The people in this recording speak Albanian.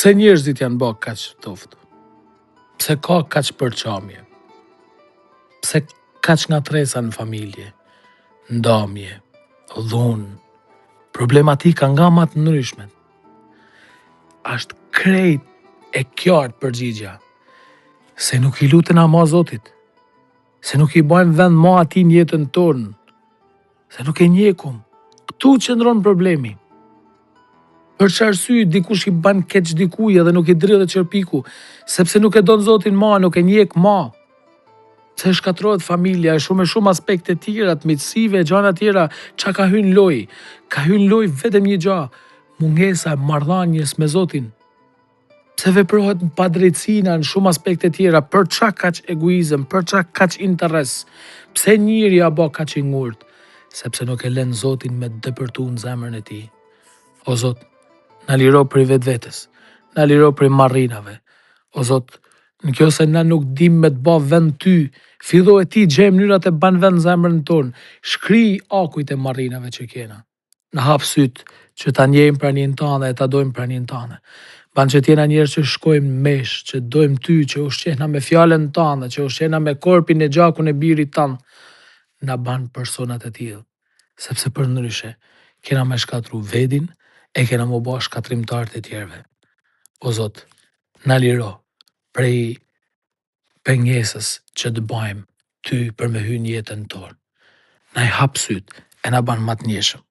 Pse njerëzit janë bë kaq toftë? Pse ka kaq përçamje? Pse kaq ngatresa në familje, ndamje, dhunë, problematika nga më të ndryshmet? Ashtë krejt e qartë përgjigja se nuk i lutena ma Zotit, se nuk i bajmë vend ma ati në jetën tonë, se nuk e njekum. Këtu qëndron problemi. Për që arsye dikush i ban keq dikuj edhe nuk i dridh dhe qërpiku, sepse nuk e don Zotin ma, nuk e njek ma. Se shkatrohet familja, e shumë aspekte tjera, të miqësive, gjana tjera, qa ka hyn loj? Ka hyn loj vetëm një gja, mungesa e marrëdhënies me Zotin. Pse veprohet në padrejtësina në shumë aspekte tjera, për qa kaq egoizëm, për qa kaq interes? Pse njëri a bë kaq i ngurt? Sepse nuk e lën Zotin me dëpërtu në zemrën e tij. O Zot, na liro prej vetvetes, na liro prej marrinave. O Zot, në kjo se na nuk dim me të bë vend ty, fillo e ti gjej mënyrat e ban vend në zemrën tonë, shkri akujt e marrinave që kena. Na hap syt që ta njejmë pranin tane e ta dojmë pranin tane. Ban që tjena njerëz që shkojmë mesh, që dojmë ty, që ushqehna me fjallën tane, që ushqehna me korpin e gjakun e birit tanë, na ban personat e tillë, sepse për ndryshe kena me shkatru vedin, e kena më bë shkatrimtar të tjerëve. O Zot, na liro prej pengesës që të bajmë ty për me hyrë në jetën tonë. Na i hap syt e na ban ma të njeshëm.